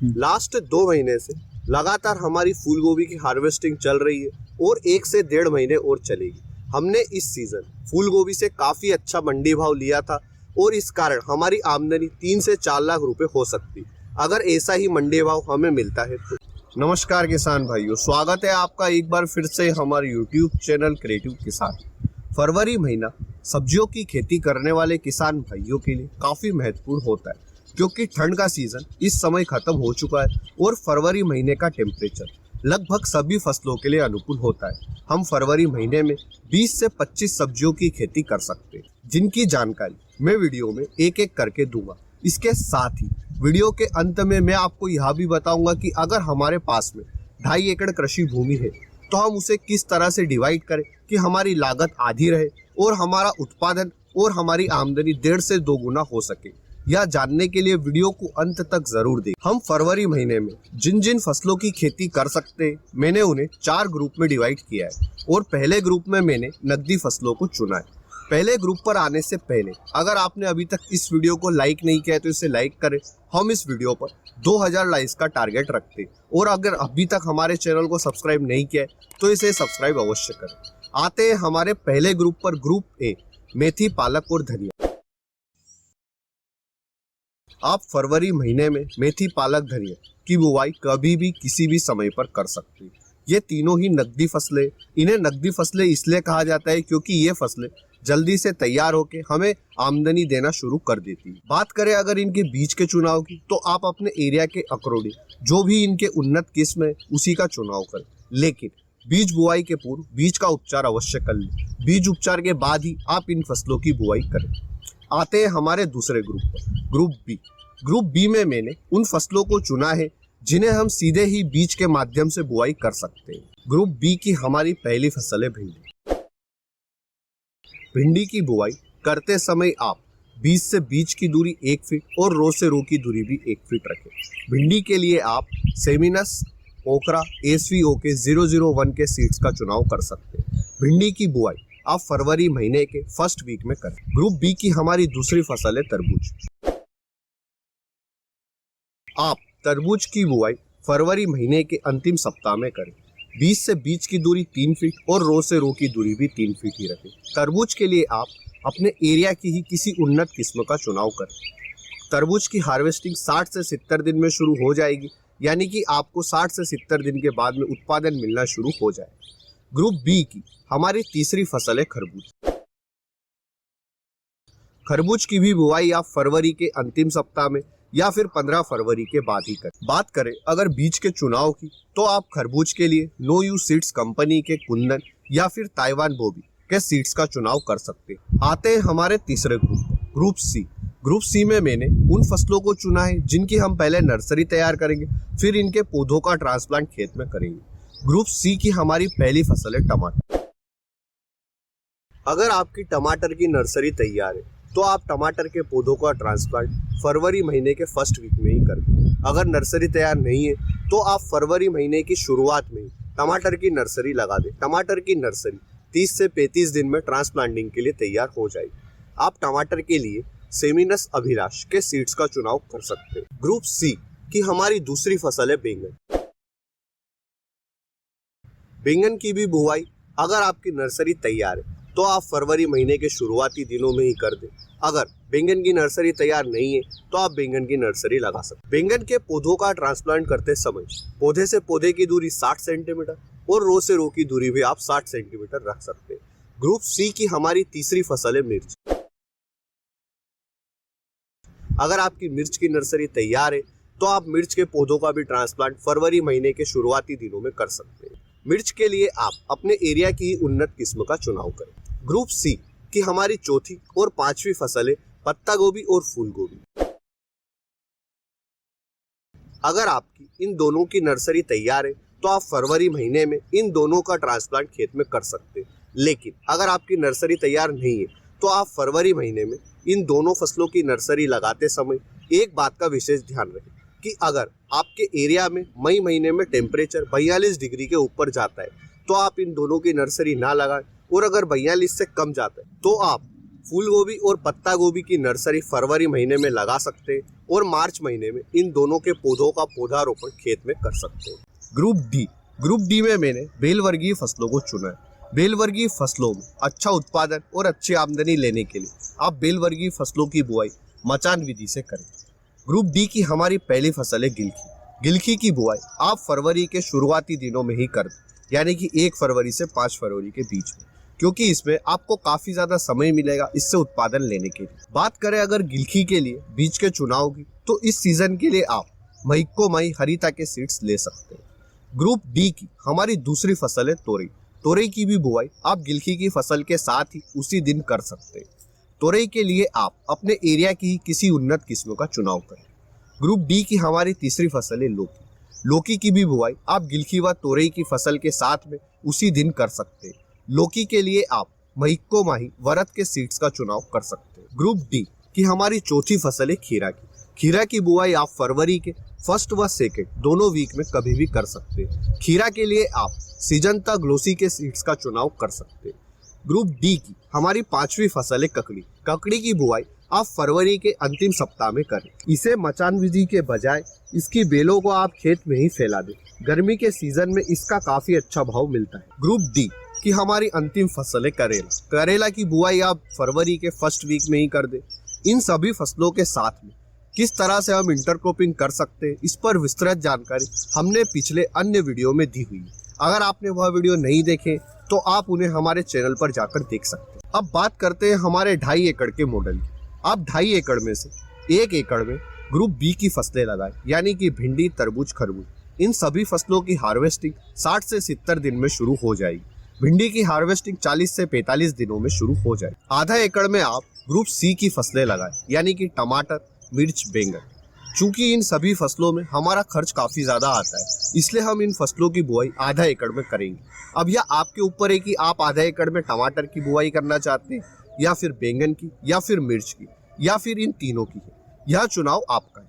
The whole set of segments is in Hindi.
लास्ट 2 महीने से लगातार हमारी फूल गोभी की हार्वेस्टिंग चल रही है और 1 से 1.5 महीने और चलेगी। हमने इस सीजन फूल गोभी से काफ़ी अच्छा मंडी भाव लिया था और इस कारण हमारी आमदनी 3 से 4 लाख रुपए हो सकती अगर ऐसा ही मंडी भाव हमें मिलता है तो। नमस्कार किसान भाइयों, स्वागत है आपका एक बार फिर से हमारे YouTube चैनल क्रिएटिव किसान। फरवरी महीना सब्जियों की खेती करने वाले किसान भाइयों के लिए काफ़ी महत्वपूर्ण होता है क्योंकि ठंड का सीजन इस समय खत्म हो चुका है और फरवरी महीने का टेम्परेचर लगभग सभी फसलों के लिए अनुकूल होता है। हम फरवरी महीने में 20 से 25 सब्जियों की खेती कर सकते हैं, जिनकी जानकारी मैं वीडियो में एक एक करके दूंगा। इसके साथ ही वीडियो के अंत में मैं आपको यह भी बताऊंगा कि अगर हमारे पास में 2.5 एकड़ कृषि भूमि है तो हम उसे किस तरह से डिवाइड करें कि हमारी लागत आधी रहे और हमारा उत्पादन और हमारी आमदनी 1.5 से 2 गुना हो सके। यह जानने के लिए वीडियो को अंत तक जरूर दें। हम फरवरी महीने में जिन जिन फसलों की खेती कर सकते हैं मैंने उन्हें 4 ग्रुप में डिवाइड किया है और पहले ग्रुप में मैंने नकदी फसलों को चुना है। पहले ग्रुप पर आने से पहले अगर आपने अभी तक इस वीडियो को लाइक नहीं किया है तो इसे लाइक करें। हम इस वीडियो पर 2000 लाइक्स का टारगेट रखते हैं और अगर अभी तक हमारे चैनल को सब्सक्राइब नहीं किया है तो इसे सब्सक्राइब अवश्य करें। आते हैं हमारे पहले ग्रुप पर। ग्रुप ए, मेथी, पालक और धनिया। आप फरवरी महीने में मेथी, पालक, धनिया की बुवाई कभी भी किसी भी समय पर कर सकते हैं। ये तीनों ही नकदी फसलें। इन्हें नकदी फसलें इसलिए कहा जाता है क्योंकि ये फसलें जल्दी से तैयार होकर हमें आमदनी देना शुरू कर देती है। बात करें अगर इनके बीज के चुनाव की तो आप अपने एरिया के अकॉर्डिंग जो भी इनके उन्नत किस्म है उसी का चुनाव करें, लेकिन बीज बुआई के पूर्व बीज का उपचार अवश्य कर लें। बीज उपचार के बाद ही आप इन फसलों की बुआई करें। आते हैं हमारे दूसरे ग्रुप पर, ग्रुप बी। ग्रुप बी में मैंने उन फसलों को चुना है जिन्हें हम सीधे ही बीज के माध्यम से बुआई कर सकते हैं। ग्रुप बी की हमारी पहली फसल है भिंडी। भिंडी की बुआई करते समय आप बीज से बीज की दूरी 1 फीट और रो से रो की दूरी भी 1 फीट रखें। भिंडी के लिए आप सेमिनस, ओकरा, SVOK 001 के सीड्स का चुनाव कर सकते हैं। भिंडी की बुआई आप फरवरी महीने के फर्स्ट वीक में करें। ग्रुप बी की हमारी दूसरी फसल है तरबूज। आप तरबूज की बुआई फरवरी महीने के अंतिम सप्ताह में करें। बीज से बीज की दूरी 3 फीट और रो से रो की दूरी भी 3 फीट ही रखें। तरबूज के लिए आप अपने एरिया की ही किसी उन्नत किस्म का चुनाव करें। तरबूज की हार्वेस्टिंग 60 से 70 दिन में शुरू हो जाएगी, यानी कि आपको 60 से 70 दिन के बाद में उत्पादन मिलना शुरू हो जाए। ग्रुप बी की हमारी तीसरी फसल है खरबूज। खरबूज की भी बुआई आप फरवरी के अंतिम सप्ताह में या फिर 15 फरवरी के बाद ही करें। बात करें अगर बीज के चुनाव की तो आप खरबूज के लिए नो यू सीड्स कंपनी के कुंदन या फिर ताइवान बोबी के सीड्स का चुनाव कर सकते हैं। आते हैं हमारे तीसरे group, group C. Group C में मैंने उन फसलों को चुना है जिनकी हम पहले नर्सरी तैयार करेंगे, फिर इनके पौधों का ट्रांसप्लांट खेत में करेंगे। ग्रुप सी की हमारी पहली फसल है टमाटर। अगर आपकी टमाटर की नर्सरी तैयार है तो आप टमाटर के पौधों का ट्रांसप्लांट फरवरी महीने के फर्स्ट वीक में ही कर दें। अगर नर्सरी तैयार नहीं है तो आप फरवरी महीने की शुरुआत में ही टमाटर की नर्सरी लगा दें। टमाटर की नर्सरी 30 से 35 दिन में ट्रांसप्लांटिंग के लिए तैयार हो जाएगी। आप टमाटर के लिए सेमिनस अभिलाष के सीड्स का चुनाव कर सकते हैं। ग्रुप सी की हमारी दूसरी फसल है बैंगन। बैंगन की भी बुआई अगर आपकी नर्सरी तैयार है तो आप फरवरी महीने के शुरुआती दिनों में ही कर दें। अगर बैंगन की नर्सरी तैयार नहीं है तो आप बैंगन की नर्सरी लगा सकते हैं। बैंगन के पौधों का ट्रांसप्लांट करते समय पौधे से पौधे की दूरी 60 सेंटीमीटर और रो से रो की दूरी भी आप 60 सेंटीमीटर रख सकते हैं। ग्रुप सी की हमारी तीसरी फसल है मिर्च। अगर आपकी मिर्च की नर्सरी तैयार है तो आप मिर्च के पौधों का भी ट्रांसप्लांट फरवरी महीने के शुरुआती दिनों में कर सकते हैं। मिर्च के लिए आप अपने एरिया की ही उन्नत किस्म का चुनाव करें। ग्रुप सी की हमारी चौथी और पांचवी फसल है पत्ता गोभी और फूल गोभी। अगर आपकी इन दोनों की नर्सरी तैयार है तो आप फरवरी महीने में इन दोनों का ट्रांसप्लांट खेत में कर सकते हैं, लेकिन अगर आपकी नर्सरी तैयार नहीं है तो आप फरवरी महीने में इन दोनों फसलों की नर्सरी लगाते समय एक बात का विशेष ध्यान रखें कि अगर आपके एरिया में मई महीने में टेम्परेचर 42 डिग्री के ऊपर जाता है तो आप इन दोनों की नर्सरी ना लगाएं, और अगर 42 से कम जाता है तो आप फूल गोभी और पत्ता गोभी की नर्सरी फरवरी महीने में लगा सकते हैं और मार्च महीने में इन दोनों के पौधों का पौधारोपण खेत में कर सकते हैं। ग्रुप डी में मैंने बेल वर्गीय फसलों को चुना है। बेल वर्गीय फसलों में अच्छा उत्पादन और अच्छी आमदनी लेने के लिए आप बेल वर्गीय फसलों की बुआई मचान विधि से करें। ग्रुप डी की हमारी पहली फसल है गिलकी। गिलकी की बुआई आप फरवरी के शुरुआती दिनों में ही कर दें, यानी कि 1 फरवरी से 5 फरवरी के बीच में, क्योंकि इसमें आपको काफी ज्यादा समय मिलेगा इससे उत्पादन लेने के लिए। बात करें अगर गिलकी के लिए बीज के चुनाव की, तो इस सीजन के लिए आप महिको मई हरिता के सीड्स ले सकते हैं। ग्रुप डी की हमारी दूसरी फसल है तोरई। तोरई की भी बुआई आप गिलकी की फसल के साथ ही उसी दिन कर सकते हैं। तोरई के लिए आप अपने एरिया की ही किसी उन्नत किस्मों का चुनाव करें। ग्रुप डी की हमारी तीसरी फसल है लौकी। लौकी की भी बुआई आप गिलकी व तोरई की फसल के साथ में उसी दिन कर सकते हैं। लौकी के लिए आप महिको माही वरद के सीड्स का चुनाव कर सकते हैं। ग्रुप डी की हमारी चौथी फसल है खीरा की। खीरा की बुआई आप फरवरी के 1 व 2 दोनों वीक में कभी भी कर सकते हैं। खीरा के लिए आप सिजंता ग्लोसी के सीड्स का चुनाव कर सकते हैं। ग्रुप डी की हमारी 5वीं फसल है ककड़ी। ककड़ी की बुआई आप फरवरी के अंतिम सप्ताह में करें। इसे मचान विधि के बजाय इसकी बेलों को आप खेत में ही फैला दें। गर्मी के सीजन में इसका काफी अच्छा भाव मिलता है। ग्रुप डी की हमारी अंतिम फसल है करेला। करेला की बुआई आप फरवरी के 1 वीक में ही कर दें। इन सभी फसलों के साथ में किस तरह से हम इंटरक्रॉपिंग कर सकते हैं, इस पर विस्तृत जानकारी हमने पिछले अन्य वीडियो में दी हुई है। अगर आपने वह वीडियो नहीं देखे तो आप उन्हें हमारे चैनल पर जाकर देख सकते हैं। अब बात करते हैं हमारे 2.5 एकड़ के मॉडल की। आप 2.5 एकड़ में से 1 एकड़ में ग्रुप बी की फसलें लगाएं, यानी कि भिंडी, तरबूज, खरबूज। इन सभी फसलों की हार्वेस्टिंग 60 से 70 दिन में शुरू हो जाएगी। भिंडी की हार्वेस्टिंग 40 से 45 दिनों में शुरू हो जाएगी। आधा एकड़ में आप ग्रुप सी की फसलें लगाएं, यानी कि टमाटर, मिर्च, बैंगन। चूंकि इन सभी फसलों में हमारा खर्च काफी ज्यादा आता है, इसलिए हम इन फसलों की बुआई आधा एकड़ में करेंगे। अब यह आपके ऊपर है कि आप आधा एकड़ में टमाटर की बुआई करना चाहते हैं, या फिर बैंगन की, या फिर मिर्च की, या फिर इन तीनों की है। यह चुनाव आपका है।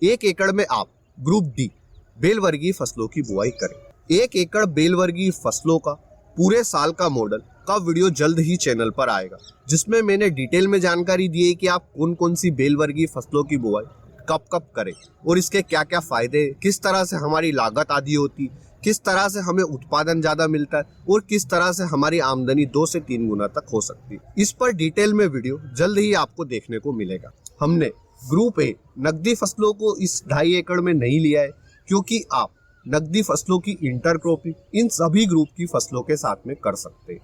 1 एकड़ में आप ग्रुप डी बेल वर्गीय फसलों की बुआई करें। 1 एकड़ बेल वर्गीय फसलों का पूरे साल का मॉडल का वीडियो जल्द ही चैनल पर आएगा, जिसमें मैंने डिटेल में जानकारी दी है कि आप कौन कौन सी बेल वर्गीय फसलों की बुआई कब कब करें और इसके क्या क्या फायदे, किस तरह से हमारी लागत आदि होती, किस तरह से हमें उत्पादन ज्यादा मिलता है और किस तरह से हमारी आमदनी 2 से 3 गुना तक हो सकती है। इस पर डिटेल में वीडियो जल्द ही आपको देखने को मिलेगा। हमने ग्रुप ए नकदी फसलों को इस 2.5 एकड़ में नहीं लिया है, क्योंकि आप नकदी फसलों की इंटरक्रॉपिंग इन सभी ग्रुप की फसलों के साथ में कर सकते हैं।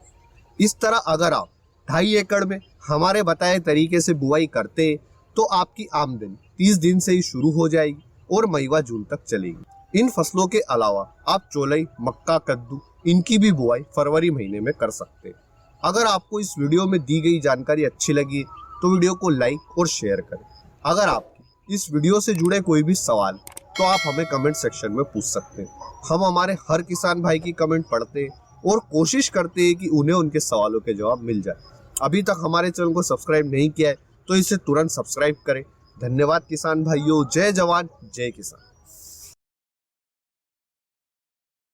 इस तरह अगर आप 2.5 एकड़ में हमारे बताए तरीके से बुआई करते हैं तो आपकी आमदनी 30 दिन से ही शुरू हो जाएगी और मई व जून तक चलेगी। इन फसलों के अलावा आप चौलाई, मक्का, कद्दू, इनकी भी बुआई फरवरी महीने में कर सकते हैं। अगर आपको इस वीडियो में दी गई जानकारी अच्छी लगी तो वीडियो को लाइक और शेयर करें। अगर आपके इस वीडियो से जुड़े कोई भी सवाल तो आप हमें कमेंट सेक्शन में पूछ सकते हैं। हम हमारे हर किसान भाई की कमेंट पढ़ते हैं और कोशिश करते हैं कि उन्हें उनके सवालों के जवाब मिल जाए। अभी तक हमारे चैनल को सब्सक्राइब नहीं किया है तो इसे तुरंत सब्सक्राइब करें। धन्यवाद किसान भाइयों। जय जवान, जय किसान।